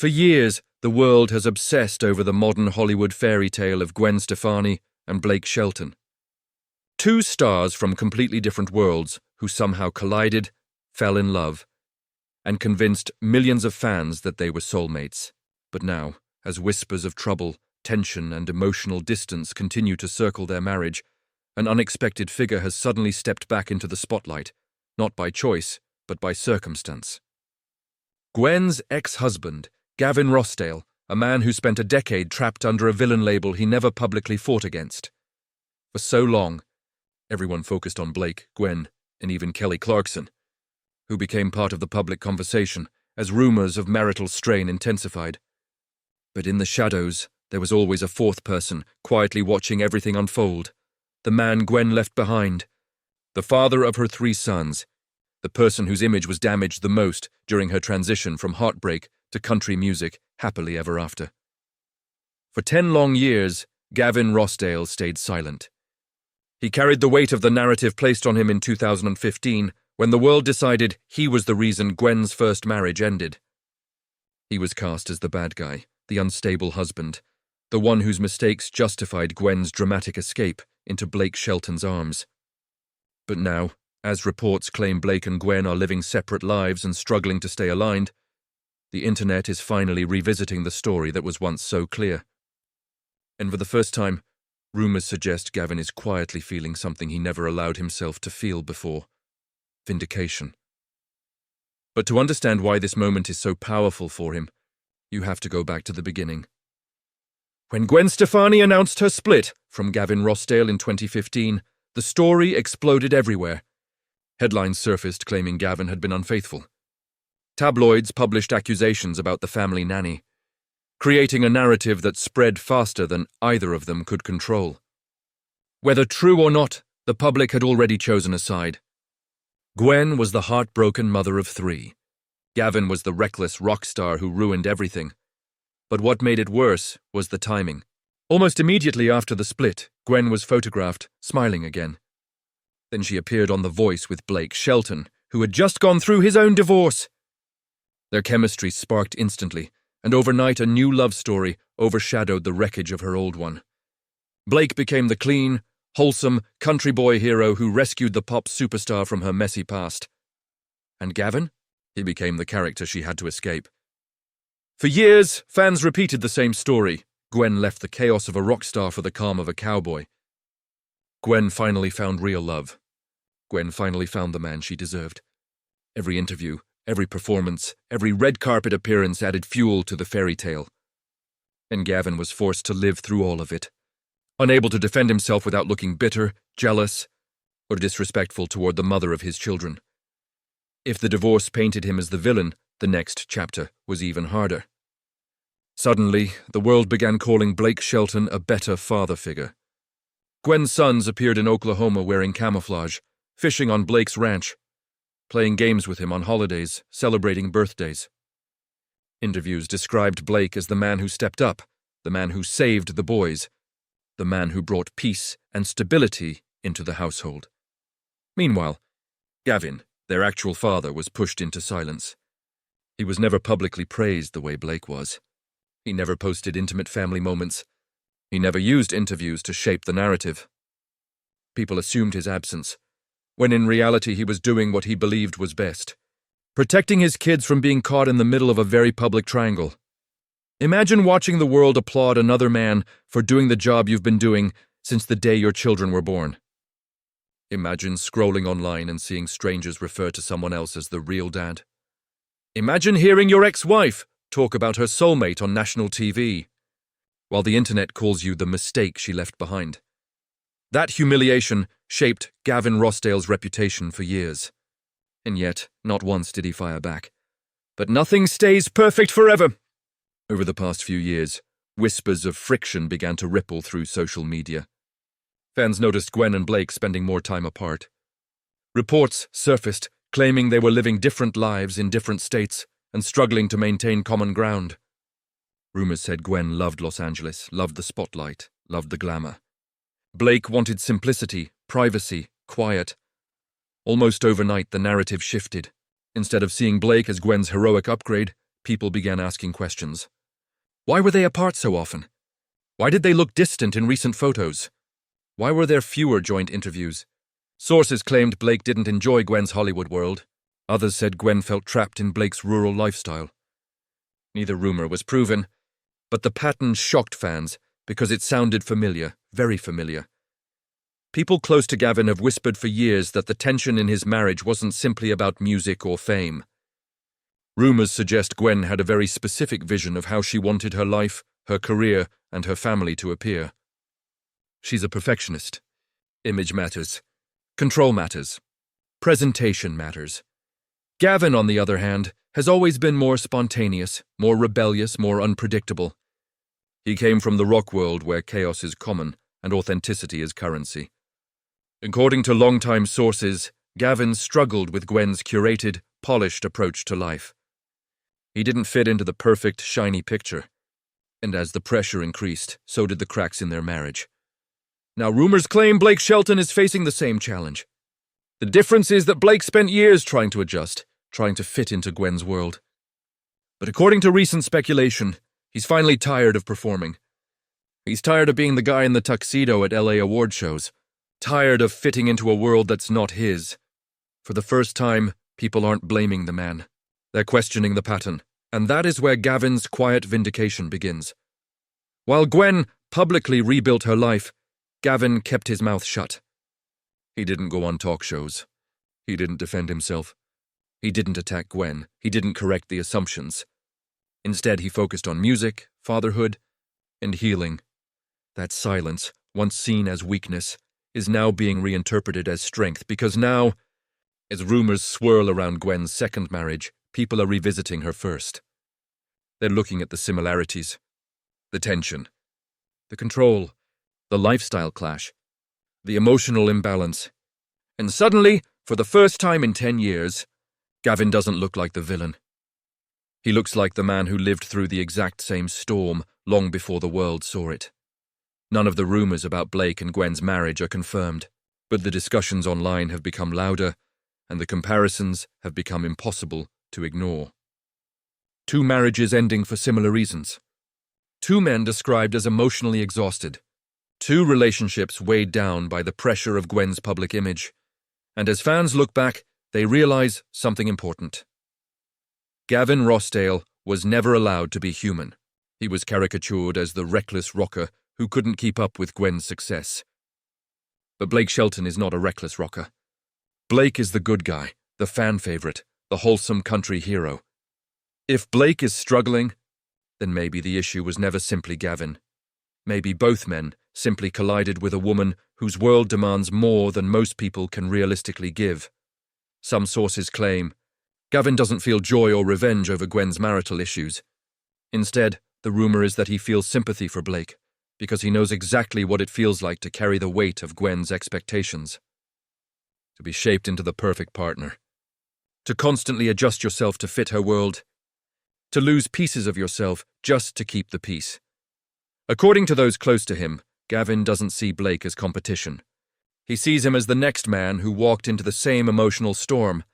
For years, the world has obsessed over the modern Hollywood fairy tale of Gwen Stefani and Blake Shelton. Two stars from completely different worlds who somehow collided, fell in love, and convinced millions of fans that they were soulmates. But now, as whispers of trouble, tension, and emotional distance continue to circle their marriage, an unexpected figure has suddenly stepped back into the spotlight, not by choice, but by circumstance. Gwen's ex-husband, Gavin Rossdale, a man who spent a decade trapped under a villain label he never publicly fought against. For so long, everyone focused on Blake, Gwen, and even Kelly Clarkson, who became part of the public conversation as rumors of marital strain intensified. But in the shadows, there was always a fourth person quietly watching everything unfold. The man Gwen left behind, the father of her 3 sons, the person whose image was damaged the most during her transition from heartbreak to country music happily ever after. For 10 long years, Gavin Rossdale stayed silent. He carried the weight of the narrative placed on him in 2015 when the world decided he was the reason Gwen's first marriage ended. He was cast as the bad guy, the unstable husband, the one whose mistakes justified Gwen's dramatic escape into Blake Shelton's arms. But now, as reports claim Blake and Gwen are living separate lives and struggling to stay aligned, the internet is finally revisiting the story that was once so clear. And for the first time, rumors suggest Gavin is quietly feeling something he never allowed himself to feel before: vindication. But to understand why this moment is so powerful for him, you have to go back to the beginning. When Gwen Stefani announced her split from Gavin Rossdale in 2015, the story exploded everywhere. Headlines surfaced claiming Gavin had been unfaithful. Tabloids published accusations about the family nanny, creating a narrative that spread faster than either of them could control. Whether true or not, the public had already chosen a side. Gwen was the heartbroken mother of 3. Gavin was the reckless rock star who ruined everything. But what made it worse was the timing. Almost immediately after the split, Gwen was photographed, smiling again. Then she appeared on The Voice with Blake Shelton, who had just gone through his own divorce. Their chemistry sparked instantly, and overnight a new love story overshadowed the wreckage of her old one. Blake became the clean, wholesome, country boy hero who rescued the pop superstar from her messy past. And Gavin? He became the character she had to escape. For years, fans repeated the same story. Gwen left the chaos of a rock star for the calm of a cowboy. Gwen finally found real love. Gwen finally found the man she deserved. Every interview, every performance, every red carpet appearance added fuel to the fairy tale. And Gavin was forced to live through all of it, unable to defend himself without looking bitter, jealous, or disrespectful toward the mother of his children. If the divorce painted him as the villain, the next chapter was even harder. Suddenly, the world began calling Blake Shelton a better father figure. Gwen's sons appeared in Oklahoma wearing camouflage, fishing on Blake's ranch, playing games with him on holidays, celebrating birthdays. Interviews described Blake as the man who stepped up, the man who saved the boys, the man who brought peace and stability into the household. Meanwhile, Gavin, their actual father, was pushed into silence. He was never publicly praised the way Blake was. He never posted intimate family moments. He never used interviews to shape the narrative. People assumed his absence, when in reality he was doing what he believed was best, protecting his kids from being caught in the middle of a very public triangle. Imagine watching the world applaud another man for doing the job you've been doing since the day your children were born. Imagine scrolling online and seeing strangers refer to someone else as the real dad. Imagine hearing your ex-wife talk about her soulmate on national TV, while the internet calls you the mistake she left behind. That humiliation shaped Gavin Rossdale's reputation for years. And yet, not once did he fire back. But nothing stays perfect forever. Over the past few years, whispers of friction began to ripple through social media. Fans noticed Gwen and Blake spending more time apart. Reports surfaced claiming they were living different lives in different states and struggling to maintain common ground. Rumors said Gwen loved Los Angeles, loved the spotlight, loved the glamour. Blake wanted simplicity, privacy, quiet. Almost overnight, the narrative shifted. Instead of seeing Blake as Gwen's heroic upgrade, people began asking questions. Why were they apart so often? Why did they look distant in recent photos? Why were there fewer joint interviews? Sources claimed Blake didn't enjoy Gwen's Hollywood world. Others said Gwen felt trapped in Blake's rural lifestyle. Neither rumor was proven, but the pattern shocked fans because it sounded familiar, very familiar. People close to Gavin have whispered for years that the tension in his marriage wasn't simply about music or fame. Rumors suggest Gwen had a very specific vision of how she wanted her life, her career, and her family to appear. She's a perfectionist. Image matters. Control matters. Presentation matters. Gavin, on the other hand, has always been more spontaneous, more rebellious, more unpredictable. He came from the rock world where chaos is common and authenticity is currency. According to longtime sources, Gavin struggled with Gwen's curated, polished approach to life. He didn't fit into the perfect, shiny picture. And as the pressure increased, so did the cracks in their marriage. Now rumors claim Blake Shelton is facing the same challenge. The difference is that Blake spent years trying to adjust, trying to fit into Gwen's world. But according to recent speculation, he's finally tired of performing. He's tired of being the guy in the tuxedo at LA award shows. Tired of fitting into a world that's not his. For the first time, people aren't blaming the man. They're questioning the pattern. And that is where Gavin's quiet vindication begins. While Gwen publicly rebuilt her life, Gavin kept his mouth shut. He didn't go on talk shows. He didn't defend himself. He didn't attack Gwen. He didn't correct the assumptions. Instead, he focused on music, fatherhood, and healing. That silence, once seen as weakness, is now being reinterpreted as strength because now, as rumors swirl around Gwen's second marriage, people are revisiting her first. They're looking at the similarities, the tension, the control, the lifestyle clash, the emotional imbalance. And suddenly, for the first time in 10 years, Gavin doesn't look like the villain. He looks like the man who lived through the exact same storm long before the world saw it. None of the rumors about Blake and Gwen's marriage are confirmed, but the discussions online have become louder, and the comparisons have become impossible to ignore. Two marriages ending for similar reasons. Two men described as emotionally exhausted. Two relationships weighed down by the pressure of Gwen's public image. And as fans look back, they realize something important. Gavin Rossdale was never allowed to be human. He was caricatured as the reckless rocker who couldn't keep up with Gwen's success. But Blake Shelton is not a reckless rocker. Blake is the good guy, the fan favorite, the wholesome country hero. If Blake is struggling, then maybe the issue was never simply Gavin. Maybe both men simply collided with a woman whose world demands more than most people can realistically give. Some sources claim Gavin doesn't feel joy or revenge over Gwen's marital issues. Instead, the rumor is that he feels sympathy for Blake, because he knows exactly what it feels like to carry the weight of Gwen's expectations. To be shaped into the perfect partner. To constantly adjust yourself to fit her world. To lose pieces of yourself just to keep the peace. According to those close to him, Gavin doesn't see Blake as competition. He sees him as the next man who walked into the same emotional storm,